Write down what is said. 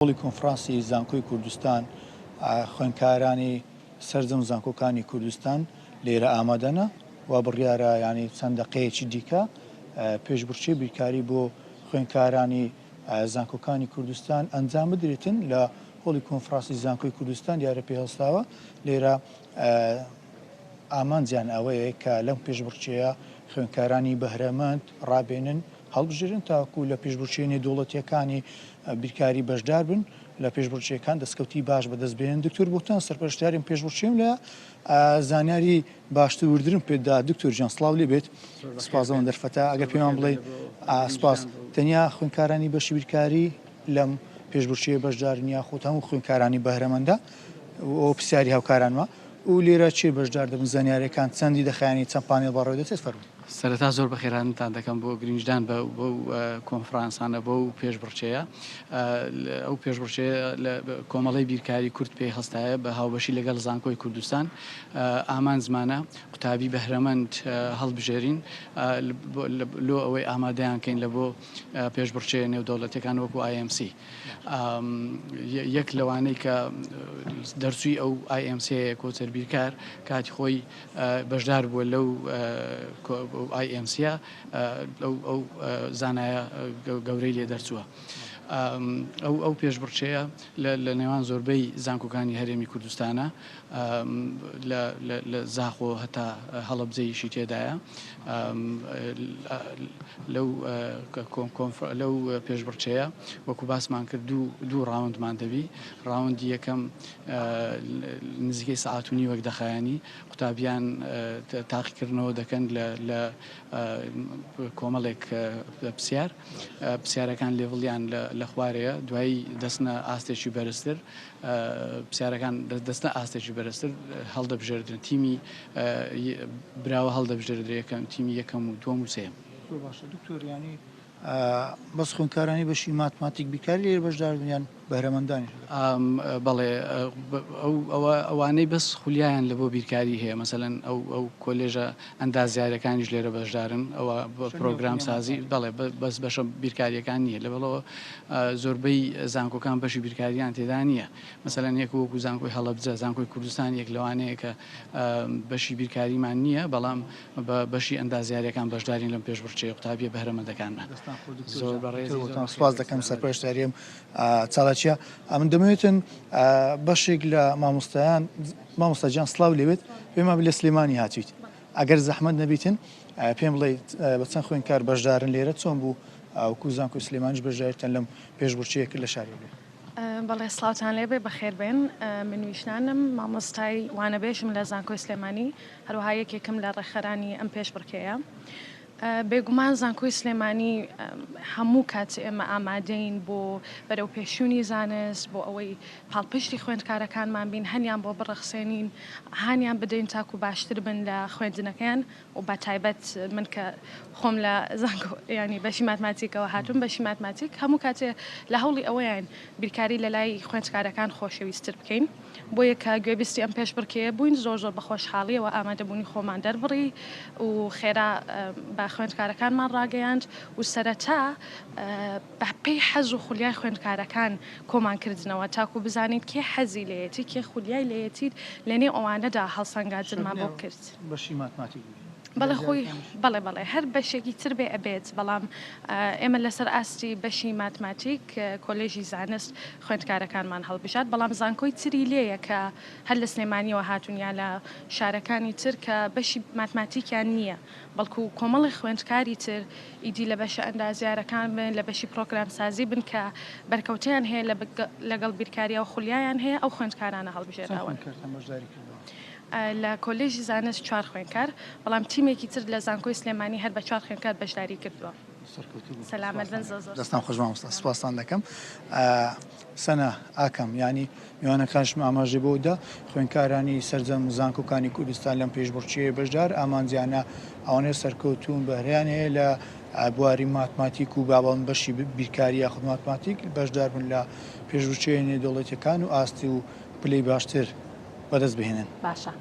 هۆڵی کۆنفرانسی زانکۆی کوردستان خوێندکارانی سەرجەم زانکۆکانی کوردستان لێرە ئامادەنە و بڕیارە ینی چەند دەقەیەکی دیکە پێشبڕکێی بیرکاری بۆ خوێندکارانی زانکۆکانی کوردستان ئەنجام بدرێتن لە هۆڵی کۆنفرانسی زانکۆی کوردستان دیارە پێهێڵستاوە لێرە ئامانجیان ئەوەیە کە لەم پێشبڕکێیە خوێندکارانی بەهرەمەند ڕابێنن هەڵبژێرن تاکو لە پێشبڕکێ نێودەوڵەتیەکانی بیرکاری بەشدار بن لە پێشبڕکێکان دەستکەوتی باش بەدەستبێنن. دکتۆر بۆتان سەرپەرشتیاریم پێشبڕکێم لە زانیاری باشتر وردرم پێدا. دکتۆر جان سڵاو لێ بێت. سپاسەوە دەرفەتە ئەگەر پێمان بڵێ سپاس تەنیا خوێندکارانی بەشی بیرکاری لەم پێشبڕکێ بەشدارن یاخود هەموو خوێندکارانی بەهرەمەندە ئەو پرسیاری هاوکارانمە و لێرە چێ بەشدار دەبن زانیاریەکان چەندی دەخایانی چەند پانێڵ بەڕێوە دەچێت فەرموو. سەرەتا زۆر بەخێرانتان دەکەم بۆ گرنجدان بۆ کۆنفرانسانە بۆ پێشبڕکێیە. ئەو پێشبڕکێ لە کۆمەڵی بیرکاری کورد پێی هەستایە بە هاوبەشی لەگەڵ زانکۆی کوردستان ئامان زمانە قوتابی بەهرەمەند هەڵبژێرین لۆ ئەوەی ئامادەیان کەین لە بۆ پێشبڕکێ نێودەوڵەتیەکان وەکو IMC. یەک لەوانەی کە دەرچووی ئەو IMC کۆچەر بیرکار کاتی خۆی بەشدار بووە لەو IMC ئەو زانایە گەورەی لێ دەرچووە. ئەو پێشبڕکێیە لە نێوان زۆربەی زانکۆکانی هەرێمی کوردستانە لە زاخۆ هەتا هەڵەبجەیشی تێدایە. لەو پێشبڕکێیە وەکو باسمان کرد دوو ڕاوندمان دەبی. ڕاوندی یەکەم نزیکەی سەعات و نیوەک دەخایانی قوتابیان تاقیکردنەوە دەکەن لە کۆمەڵێک پرسیارەکان لێڤڵیان لە خوارەیە دوایی دەستنە ئاستێکی بەرزتر پرسیارەکان دەستنە ئاستێکی بەرزتر هەڵدەبژێردن تیمی براوە هەڵدەبژێردرێ یەکەم تیمی یەکەم و دووەم و سێم. باشە دکتۆر ینی بەس خوێندکارانی بەشی ماتماتیک بیرکاری لێرە بەشدار بن بەهرەمەندانی؟ بەڵێ ئەوانەی بەس خولیایان لە بۆ بیرکاری هەیە مەسەلەن ئەو کۆلێژە ئەندازیارەکانیش لێرە بەشدارن ئەوە پرۆگرام سازی بەڵێ بەس بەشە بیرکاریەکان نییە لەبەڵەوە زۆربەی زانکۆکان بەشی بیرکاریان تێدا نییە. مەسەلەن یەک وەکو زانکۆی هەڵەبجە زانکۆی کوردستان یەک لەوانەیە کە بەشی بیرکاریمان نییە بەڵام بەشی ئەندازیارەکان بەشدارین لەم پێشبڕکێ قوتابیە بەهرەمەندەکانمان. زۆر بەڕێزتان سپاس دەکەم سەرپەرشتیاریم چالاکیە. من دەمەوێتن بەشێک لە مامۆستاجان سڵاو لێوێت پێما لە سلێمانی هاتویت ئەگەر زەحمەت نەبیتن پێم بڵێ بە چەند خوێندکار بەشدارن لێرە چۆن بوو وەکو زانکۆی سلێمانیش بەشداریتەن لەم پێشبڕکێیە کرد لە شاری بێ. بەڵێ سڵاوتان لێبێ بەخێر بێن. من ویشنانم مامۆستای وانەبێژم لە زانکۆی سلێمانی هەروەها یەکێکم لە ڕێکخەرانی ئەم پێشبڕکێیە. بێگومان زانکۆی سلێمانی هەموو کات ئێمە ئامادەین بۆ بەرەو پێشوونی زانست بۆ ئەوەی پاڵپشتی خوێندکارەکانمان بین هەنیان بۆ بڕەخسێنین هانیان بدەین تاکو باشتر بن لە خوێندنەکەیان و بە تایبەت من کە خۆم لە ینی بەشی ماتماتیکەوە هاتوون بەشی ماتماتیک هەموو کاتێ لە هەوڵی ئەوەیان بیرکاری لە لای خوێندکارەکان خۆشەویستتر بکەین بۆ یەکە گوێبیستی ئەم پێشبڕکێیە بووین زۆر بە خۆشحاڵیەوە ئامادەبوونی خۆمان دەربڕی و خێرا خوێندکارەکانمان ڕاگەیاند و سەرەتا بە پێی حەز و خولیای خوێندکارەکان کۆمان کردنەوە تاکو بزانین کێ حەزی لێیەتی کێ خولیای لێیەتیت لەنێ ئەوانەدا هەڵسەنگاندنمان بۆ کرد. بەشی ماتماتیک بەڵێ خۆی بەڵێ هەر بەشێکی تر بێ ئەبێت بەڵام ئێمە لەسەر ئاستی بەشی ماتماتیک کۆلێژی زانست خوێندکارەکانمان هەڵبژات بەڵام زانکۆی تری لێیە کە هەر لە سلێمانیەوە هاتوون یا لە شارەکانی تر کە بەشی ماتماتیکیان نییە بەڵکو کۆمەڵی خوێندکاری تر ئیدی لە بەشە ئەندازیارەکان بن لە بەشی پرۆگرام سازی بن کە بەرکەوتیان هەیە لەگەڵ بیرکاریە و خولیایان هەیە ئەو خوێندکارانە هەڵبژێراون. لە کۆلێژی زانست 4 خوێندکار بەڵام تیمێکی تر لە زانکۆی سلێمانی هەر بە 4 خوێندکار بەشداری کردووە. سەلامەت بن زۆر دەستان خۆش مامۆستا سوپاسان دەکەم. سەنە ئاکەم ینی میوانەکانشم ئاماژێ بۆدا خوێندکارانی سەرجەم زانکۆکانی کوردستان لەم پێشبڕکێیە بەشدار ئامانجیانە ئەوانەیە سەرکەوتوون بەهرەیان هەیە لە بواری ماتماتیک و بابڵن بەشی بیرکاری یاخود ماتماتیک بەشدار بن لە پێشبڕکێ نێودەوڵەتیەکان و ئاستی و پلەی باشتر بەدەست بهێنن. باشە.